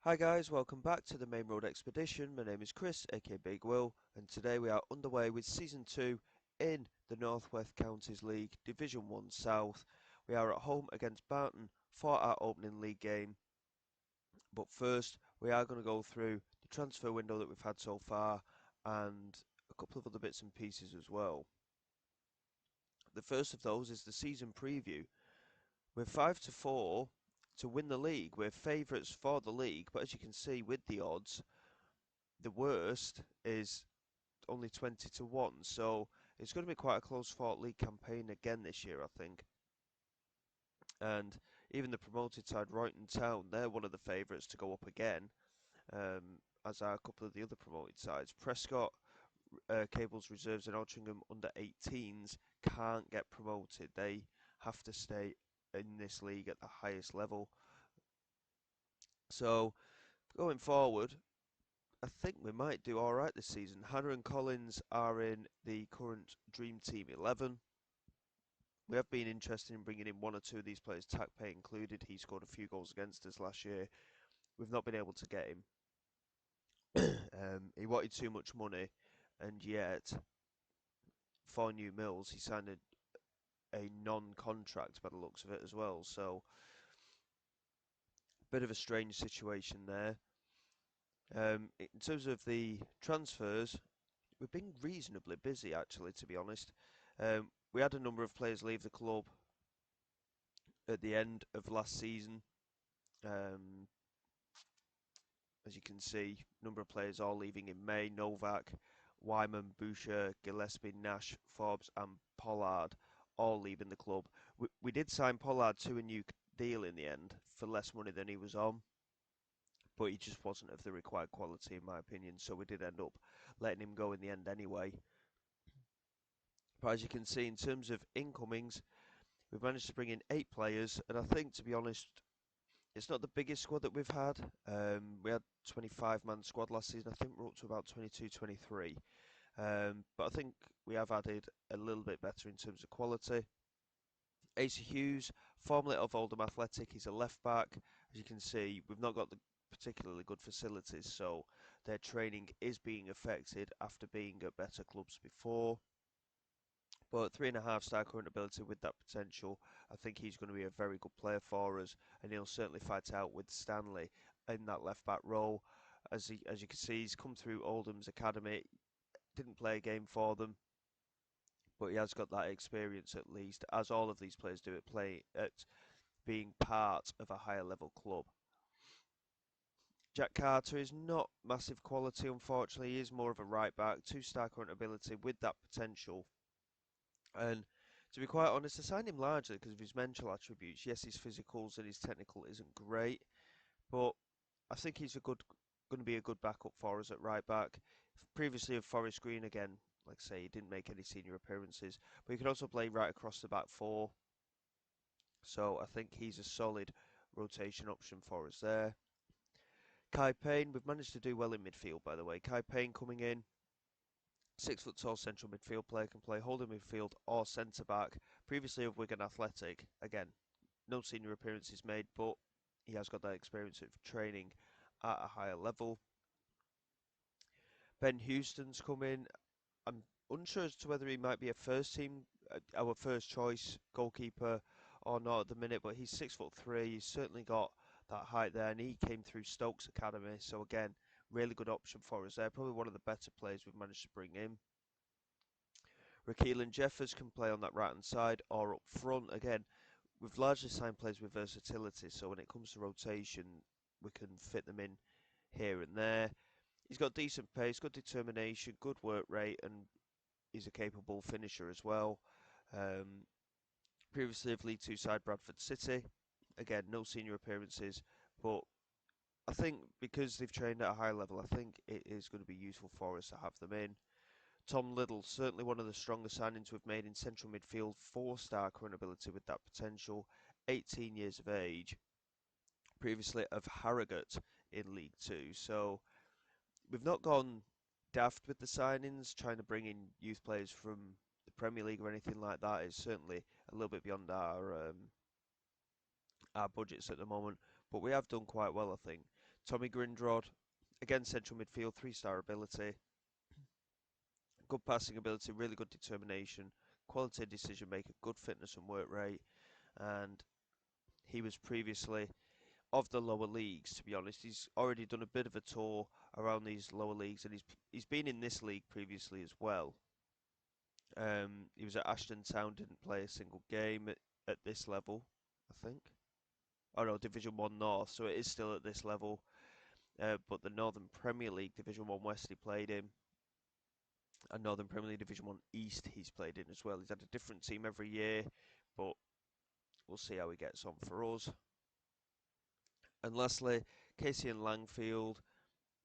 Hi guys, welcome back to the Main Road Expedition. My name is Chris, aka Big Will, and today we are underway with Season 2 in the North West Counties League, Division 1 South. We are at home against Barton for our opening league game, but first we are going to go through the transfer window that we've had so far and a couple of other bits and pieces as well. The first of those is the season preview. We're 5 to 4 to win the league. We're favourites for the league, but as you can see with the odds, the worst is only 20 to 1, so it's going to be quite a close fought league campaign again this year, I think. And even the promoted side, Royton Town, they're one of the favourites to go up again, as are a couple of the other promoted sides. Prescott, Cables Reserves, and Altrincham under 18s can't get promoted. They have to stay in this league at the highest level. So going forward, I think we might do alright this season. Hannah and Collins are in the current Dream Team 11. We have been interested in bringing in one or two of these players, Takpay included. He scored a few goals against us last year. We've not been able to get him. He wanted too much money, and yet, for New Mills, he signed a non-contract by the looks of it as well. So, bit of a strange situation there. In terms of the transfers, we've been reasonably busy actually, to be honest. We had a number of players leave the club at the end of last season. Um, as you can see, a number of players all leaving in May. Novak, Wyman, Boucher, Gillespie, Nash, Forbes and Pollard all leaving the club. We did sign Pollard to a new deal in the end for less money than he was on, but he just wasn't of the required quality in my opinion, so we did end up letting him go in the end anyway. But as you can see, in terms of incomings, we've managed to bring in 8 players, and I think, to be honest, it's not the biggest squad that we've had. We had 25-man squad last season. I think we're up to about 22, 23. But I think we have added a little bit better in terms of quality. Asa Hughes, formerly of Oldham Athletic, he's a left back. As you can see, we've not got the particularly good facilities, so their training is being affected after being at better clubs before. But 3.5-star current ability with that potential, I think he's going to be a very good player for us, and he'll certainly fight out with Stanley in that left back role. As you can see, he's come through Oldham's academy, didn't play a game for them, but he has got that experience at least, as all of these players do at being part of a higher level club. Jack Carter is not massive quality, unfortunately. He is more of a right back, 2-star current ability with that potential. And to be quite honest, I signed him largely because of his mental attributes. Yes, his physicals and his technical isn't great, but I think he's going to be a good backup for us at right back. Previously of Forest Green, again, like I say, he didn't make any senior appearances, but he can also play right across the back four. So I think he's a solid rotation option for us there. Kai Payne, we've managed to do well in midfield, by the way. Kai Payne coming in, 6 foot tall central midfield player, can play holding midfield or centre back. Previously of Wigan Athletic, again, no senior appearances made, but he has got that experience of training at a higher level. Ben Houston's come in. I'm unsure as to whether he might be a first team, our first choice goalkeeper or not at the minute, but he's 6'3". He's certainly got that height there, and he came through Stokes Academy, so again, really good option for us there. Probably one of the better players we've managed to bring in. Rakeelan Jeffers can play on that right hand side or up front. Again, we've largely signed players with versatility, so when it comes to rotation, we can fit them in here and there. He's got decent pace, good determination, good work rate, and he's a capable finisher as well. Previously of League Two side Bradford City. Again, no senior appearances, but I think because they've trained at a high level, I think it is going to be useful for us to have them in. Tom Liddle, certainly one of the strongest signings we've made in central midfield, 4-star current ability with that potential, 18 years of age, previously of Harrogate in League Two. So we've not gone daft with the signings, trying to bring in youth players from the Premier League or anything like that is certainly a little bit beyond our budgets at the moment. But we have done quite well, I think. Tommy Grindrod, again central midfield, 3-star ability, good passing ability, really good determination, quality decision maker, good fitness and work rate, and he was previously of the lower leagues. To be honest, he's already done a bit of a tour around these lower leagues, and he's been in this league previously as well. He was at Ashton Town, didn't play a single game at this level, I think. Oh no, Division 1 North, so it is still at this level. But the Northern Premier League, Division 1 West, he played in. And Northern Premier League Division 1 East, he's played in as well. He's had a different team every year, but we'll see how he gets on for us. And lastly, Casey and Langfield.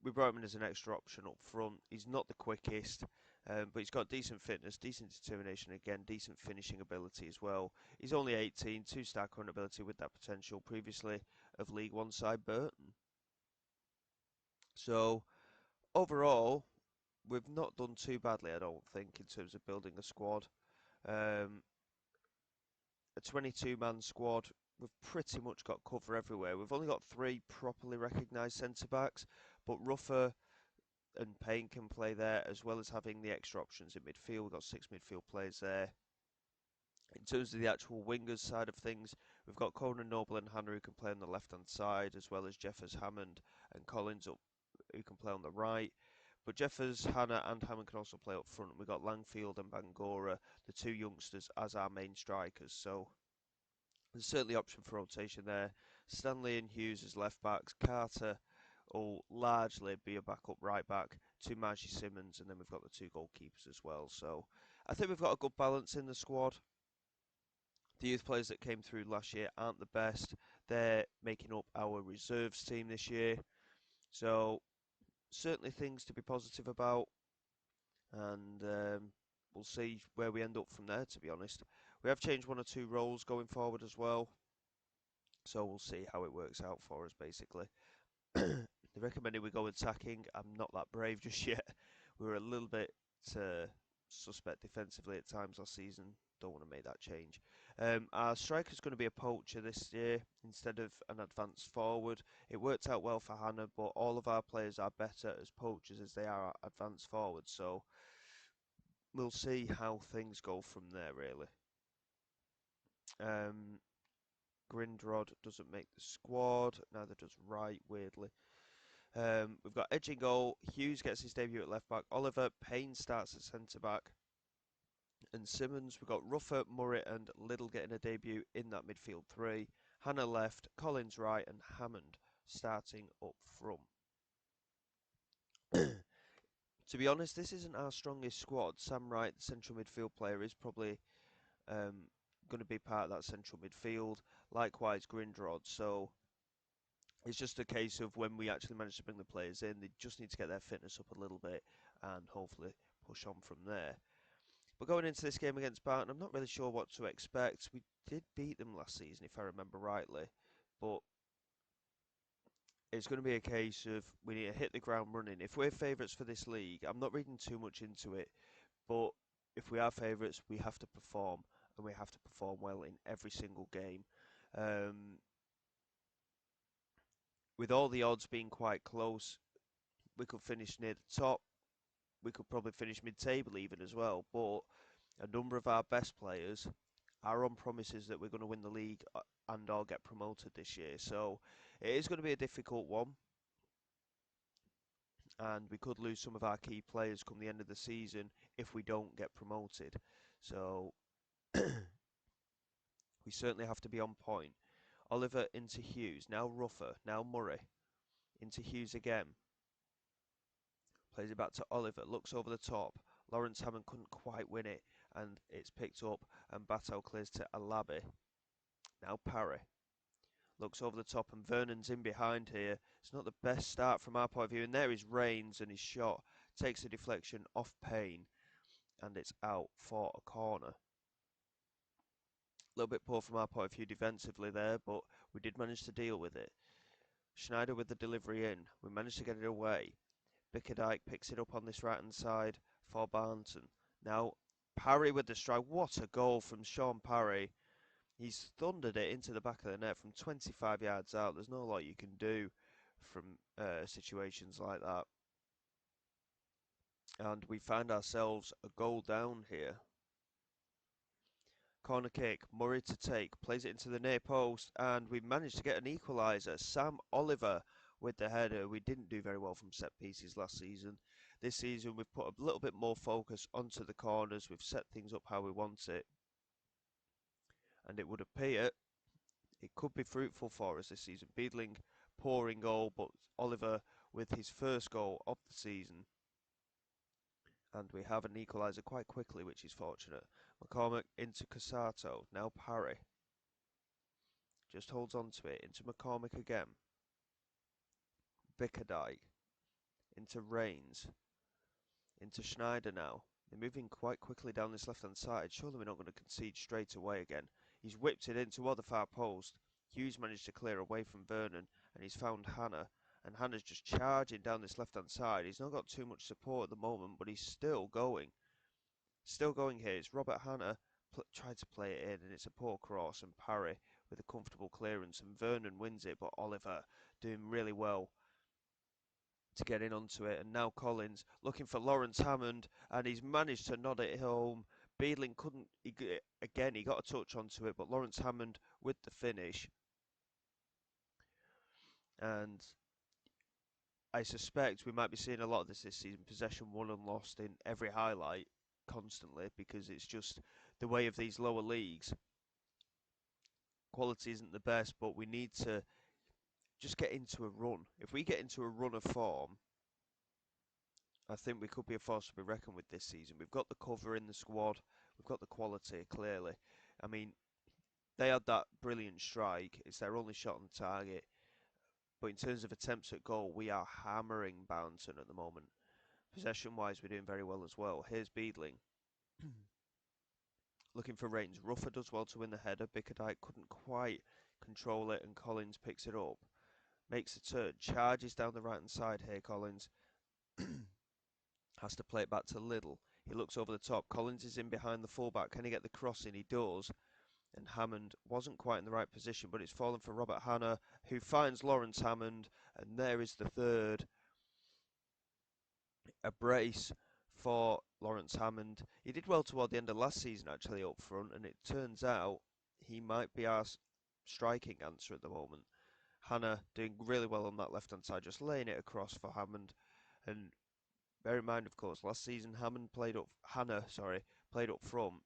We brought him in as an extra option up front. He's not the quickest, but he's got decent fitness, decent determination, again, decent finishing ability as well. He's only 18, 2-star current ability with that potential, previously of League One side Burton. So, overall, we've not done too badly, I don't think, in terms of building a squad. A 22-man squad, we've pretty much got cover everywhere. We've only got 3 properly recognised centre-backs, but Ruffer and Payne can play there, as well as having the extra options in midfield. We've got 6 midfield players there. In terms of the actual wingers side of things, we've got Conan Noble and Hannah who can play on the left-hand side, as well as Jeffers, Hammond and Collins up who can play on the right. But Jeffers, Hannah and Hammond can also play up front. We've got Langfield and Bangora, the 2 youngsters, as our main strikers. So there's certainly option for rotation there. Stanley and Hughes as left backs. Carter will largely be a backup right back to Margie Simmons, and then we've got the 2 goalkeepers as well. So I think we've got a good balance in the squad. The youth players that came through last year aren't the best. They're making up our reserves team this year. So certainly things to be positive about, and we'll see where we end up from there, to be honest. We have changed 1 or 2 roles going forward as well, so we'll see how it works out for us, basically. They recommended we go attacking. I'm not that brave just yet. We were a little bit suspect defensively at times last season. Don't want to make that change. Our striker's going to be a poacher this year instead of an advanced forward. It worked out well for Hannah, but all of our players are better as poachers as they are advanced forwards. So we'll see how things go from there, really. Grindrod doesn't make the squad. Neither does Wright, weirdly. We've got Edge in goal. Hughes gets his debut at left back. Oliver Payne starts at centre back. And Simmons, we've got Ruffer, Murray and Little getting a debut in that midfield 3. Hannah left, Collins right and Hammond starting up front. To be honest, this isn't our strongest squad. Sam Wright, the central midfield player, is probably going to be part of that central midfield. Likewise, Grindrod. So it's just a case of when we actually manage to bring the players in, they just need to get their fitness up a little bit and hopefully push on from there. But going into this game against Barton, I'm not really sure what to expect. We did beat them last season, if I remember rightly. But it's going to be a case of we need to hit the ground running. If we're favourites for this league, I'm not reading too much into it. But if we are favourites, we have to perform. And we have to perform well in every single game. With all the odds being quite close, we could finish near the top. We could probably finish mid-table even as well. But a number of our best players are on promises that we're going to win the league and or get promoted this year. So it is going to be a difficult one. And we could lose some of our key players come the end of the season if we don't get promoted. So we certainly have to be on point. Oliver into Hughes, now Ruffer, now Murray, into Hughes again. Plays it back to Oliver, looks over the top. Lawrence Hammond couldn't quite win it, and it's picked up, and Bato clears to Alabi. Now Parry. Looks over the top, and Vernon's in behind here. It's not the best start from our point of view, and there is Rains, and his shot takes a deflection off Payne, and it's out for a corner. A little bit poor from our point of view defensively there, but we did manage to deal with it. Schneider with the delivery in. We managed to get it away. Bickerdike picks it up on this right-hand side for Barnton. Now, Parry with the strike. What a goal from Sean Parry. He's thundered it into the back of the net from 25 yards out. There's not a lot you can do from situations like that. And we find ourselves a goal down here. Corner kick, Murray to take, plays it into the near post, and we've managed to get an equaliser. Sam Oliver with the header. We didn't do very well from set pieces last season. This season we've put a little bit more focus onto the corners. We've set things up how we want it. And it would appear it could be fruitful for us this season. Beadling pouring goal, but Oliver with his first goal of the season. And we have an equaliser quite quickly, which is fortunate. McCormick into Casato, now Parry. Just holds on to it, into McCormick again. Bickerdike, into Rains, into Schneider now. They're moving quite quickly down this left-hand side. Surely we're not going to concede straight away again. He's whipped it in toward the far post. Hughes managed to clear away from Vernon, and he's found Hannah. And Hannah's just charging down this left-hand side. He's not got too much support at the moment, but he's still going. Still going here. It's Robert Hannah tried to play it in, and it's a poor cross, and Parry with a comfortable clearance, and Vernon wins it, but Oliver doing really well to get in onto it. And now Collins looking for Lawrence Hammond, and he's managed to nod it home. Beadling couldn't, again, he got a touch onto it, but Lawrence Hammond with the finish. And I suspect we might be seeing a lot of this season. Possession won and lost in every highlight constantly, because it's just the way of these lower leagues. Quality isn't the best, but we need to just get into a run. If we get into a run of form, I think we could be a force to be reckoned with this season. We've got the cover in the squad. We've got the quality, clearly. I mean, they had that brilliant strike. It's their only shot on target. But in terms of attempts at goal, we are hammering Bounton at the moment. Possession-wise, we're doing very well as well. Here's Beadling. Looking for Rains. Ruffer does well to win the header. Bickerdike couldn't quite control it, and Collins picks it up. Makes a turn. Charges down the right-hand side here, Collins. Has to play it back to Liddle. He looks over the top. Collins is in behind the fullback. Can he get the cross in? He does. And Hammond wasn't quite in the right position, but it's fallen for Robert Hannah, who finds Lawrence Hammond. And there is the third. A brace for Lawrence Hammond. He did well toward the end of last season, actually, up front. And it turns out he might be our striking answer at the moment. Hannah doing really well on that left-hand side, just laying it across for Hammond. And bear in mind, of course, last season Hannah played up front,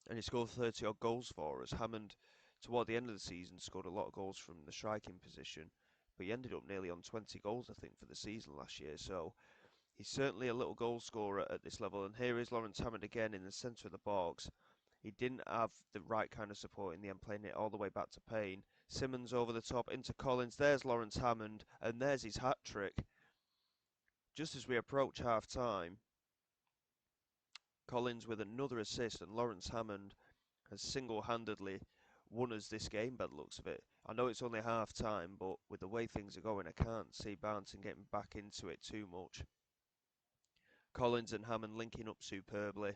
and he scored 30 odd goals for us. Hammond, toward the end of the season, scored a lot of goals from the striking position, but he ended up nearly on 20 goals, I think, for the season last year. So he's certainly a little goal scorer at this level. And here is Lawrence Hammond again in the centre of the box. He didn't have the right kind of support in the end, playing it all the way back to Payne. Simmons over the top into Collins. There's Lawrence Hammond, and there's his hat-trick. Just as we approach half-time, Collins with another assist, and Lawrence Hammond has single-handedly won us this game by the looks of it. I know it's only half-time, but with the way things are going, I can't see Barnton getting back into it too much. Collins and Hammond linking up superbly.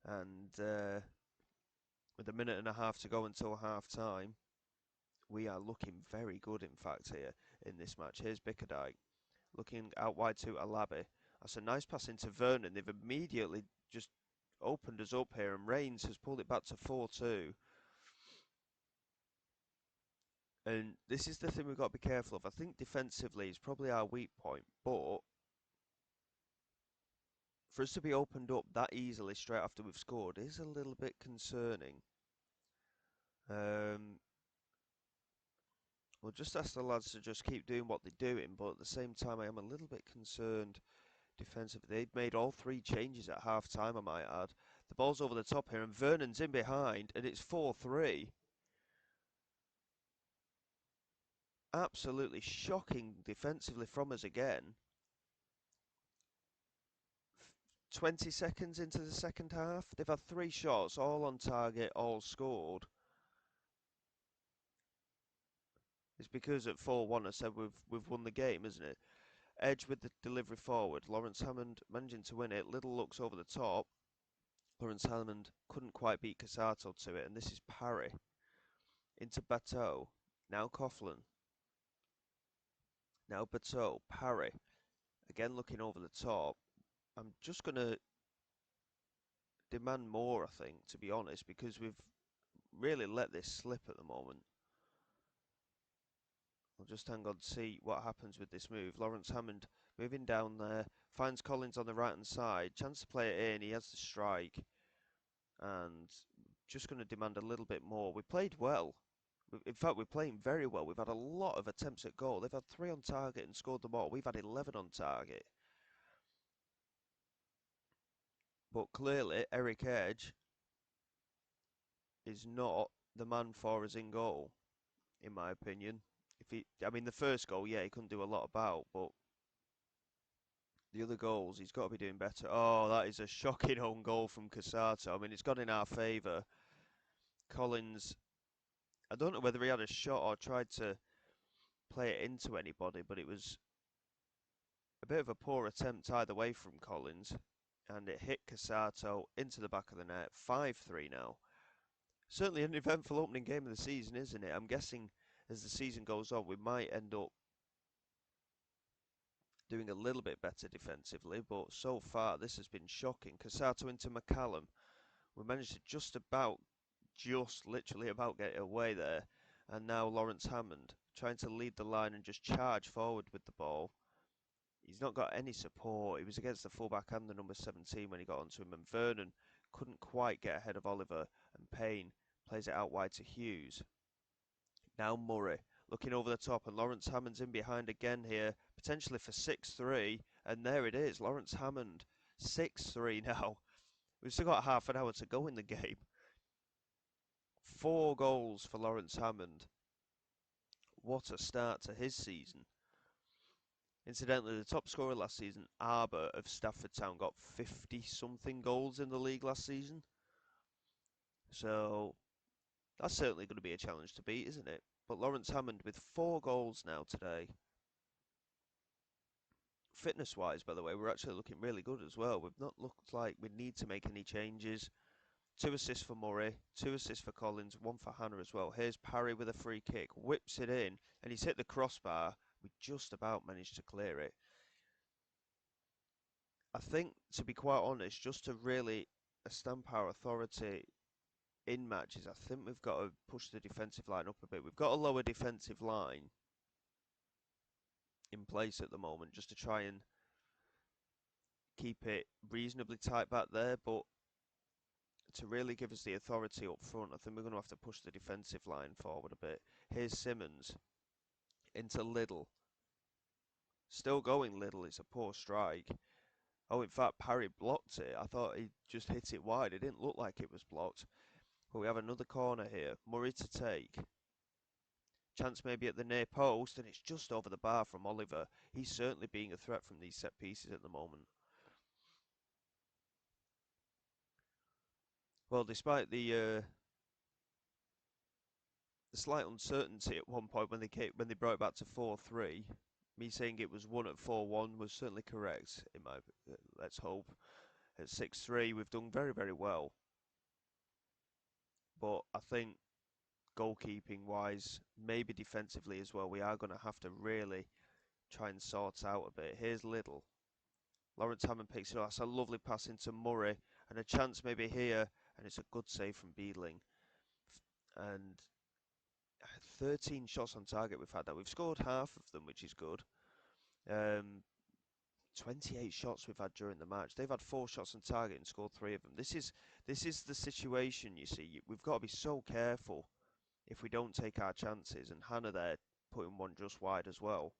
And with a minute and a half to go until half-time, we are looking very good, in fact, here in this match. Here's Bickerdike looking out wide to Alabi. That's a nice pass into Vernon. They've immediately just opened us up here, and Rains has pulled it back to 4-2. And this is the thing we've got to be careful of. I think defensively is probably our weak point, but for us to be opened up that easily straight after we've scored is a little bit concerning. We'll just ask the lads to just keep doing what they're doing, but at the same time I am a little bit concerned defensively. They've made all three changes at half-time, I might add. The ball's over the top here, and Vernon's in behind, and it's 4-3. Absolutely shocking defensively from us again. 20 seconds into the second half. They've had 3 shots, all on target, all scored. It's because at 4-1 I said we've won the game, isn't it? Edge with the delivery forward. Lawrence Hammond managing to win it. Little looks over the top. Lawrence Hammond couldn't quite beat Casato to it, and this is Parry. into Bateau. Now Coughlin. Now Bateau. Parry. Again looking over the top. I'm just going to demand more, I think, to be honest, because we've really let this slip at the moment. I'll just hang on to see what happens with this move. Lawrence Hammond moving down there, finds Collins on the right hand side, chance to play it in, he has the strike, and just going to demand a little bit more. We played well. In fact, we're playing very well. We've had a lot of attempts at goal. They've had 3 on target and scored them all. We've had 11 on target. But clearly, Eric Edge is not the man for us in goal, in my opinion. I mean, the first goal, yeah, he couldn't do a lot about, but the other goals, he's got to be doing better. Oh, that is a shocking own goal from Casato. I mean, it's gone in our favour. Collins, I don't know whether he had a shot or tried to play it into anybody, but it was a bit of a poor attempt either way from Collins. And it hit Casato into the back of the net. 5-3 now. Certainly an eventful opening game of the season, isn't it? I'm guessing as the season goes on, we might end up doing a little bit better defensively, but so far this has been shocking. Casato into McCallum. We managed to just literally about get it away there. And now Lawrence Hammond trying to lead the line and just charge forward with the ball. He's not got any support. He was against the fullback and the number 17 when he got onto him. And Vernon couldn't quite get ahead of Oliver. And Payne plays it out wide to Hughes. Now Murray looking over the top. And Lawrence Hammond's in behind again here. Potentially for 6-3. And there it is. Lawrence Hammond 6-3 now. We've still got half an hour to go in the game. 4 goals for Lawrence Hammond. What a start to his season. Incidentally, the top scorer last season, Arbour of Stafford Town, got 50-something goals in the league last season. So that's certainly going to be a challenge to beat, isn't it? But Lawrence Hammond with 4 goals now today. Fitness-wise, by the way, we're actually looking really good as well. We've not looked like we need to make any changes. 2 assists for Murray, 2 assists for Collins, 1 for Hannah as well. Here's Parry with a free kick, whips it in, and he's hit the crossbar. We just about managed to clear it. I think, to be quite honest, just to really stamp our authority in matches, I think we've got to push the defensive line up a bit. We've got a lower defensive line in place at the moment just to try and keep it reasonably tight back there, but to really give us the authority up front, I think we're going to have to push the defensive line forward a bit. Here's Simmons into Liddle. Still going Liddle, it's a poor strike. Oh, in fact, Parry blocked it. I thought he just hit it wide. It didn't look like it was blocked. But we have another corner here. Murray to take. Chance maybe at the near post, and it's just over the bar from Oliver. He's certainly being a threat from these set pieces at the moment. Well, despite the slight uncertainty at one point when they brought it back to 4-3, me saying it was won at 4-1 was certainly correct. In my let's hope. At 6-3, we've done very, very well. But I think goalkeeping wise, maybe defensively as well, we are going to have to really try and sort out a bit. Here's Liddle. Lawrence Hammond picks it up. That's a lovely pass into Murray, and a chance maybe here, and it's a good save from Beedling. And 13 shots on target we've had now. We've scored half of them, which is good. 28 shots we've had during the match. They've had 4 shots on target and scored 3 of them. This is the situation, you see. We've got to be so careful if we don't take our chances. And Hannah there putting one just wide as well.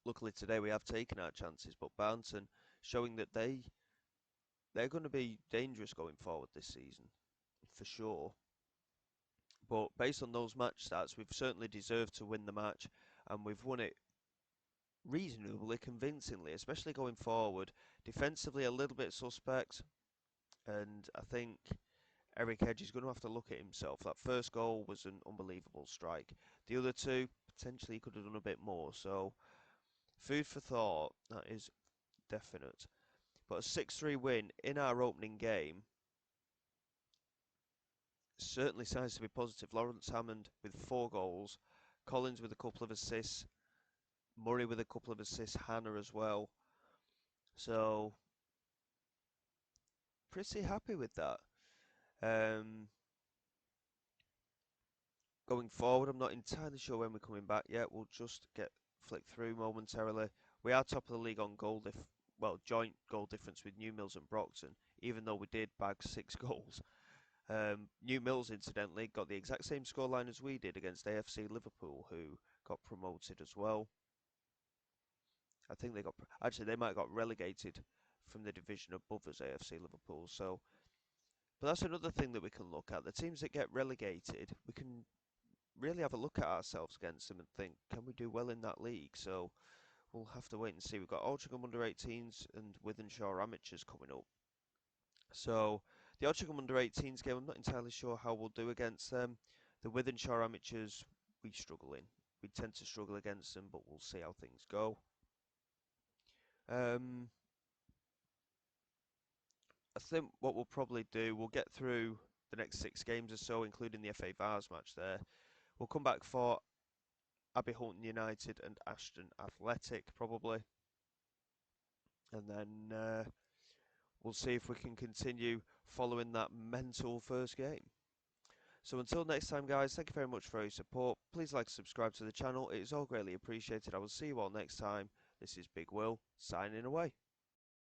Luckily today we have taken our chances, but Barnton showing that they're going to be dangerous going forward this season, for sure. But based on those match stats, we've certainly deserved to win the match, and we've won it reasonably convincingly, especially going forward. Defensively a little bit suspect, and I think Eric Edge is going to have to look at himself. That first goal was an unbelievable strike. The other 2, potentially he could have done a bit more, so food for thought, that is definite. But a 6-3 win in our opening game certainly signs to be positive. Lawrence Hammond with 4 goals, Collins with a couple of assists, Murray with a couple of assists, Hannah as well. So pretty happy with that. Um, Going forward, I'm not entirely sure when we're coming back yet. We'll just get flicked through momentarily. We are top of the league on joint goal difference with New Mills and Brockton, even though we did bag 6 goals. New Mills, incidentally, got the exact same scoreline as we did against AFC Liverpool, who got promoted as well. I think actually they might have got relegated from the division above us, AFC Liverpool. So, but that's another thing that we can look at. The teams that get relegated, we can really have a look at ourselves against them and think, can we do well in that league? So we'll have to wait and see. We've got Altrincham under-18s and Wythenshawe amateurs coming up. So the Altrincham under-18s game, I'm not entirely sure how we'll do against them. The Wythenshawe amateurs, we struggle in. We tend to struggle against them, but we'll see how things go. Um, I think what we'll probably do, we'll get through the next 6 games or so, including the FA Vars match there. We'll come back for Abbey Hulton United and Ashton Athletic, probably. And then we'll see if we can continue following that mental first game. So until next time, guys, thank you very much for your support. Please like and subscribe to the channel. It is all greatly appreciated. I will see you all next time. This is Big Will, signing away.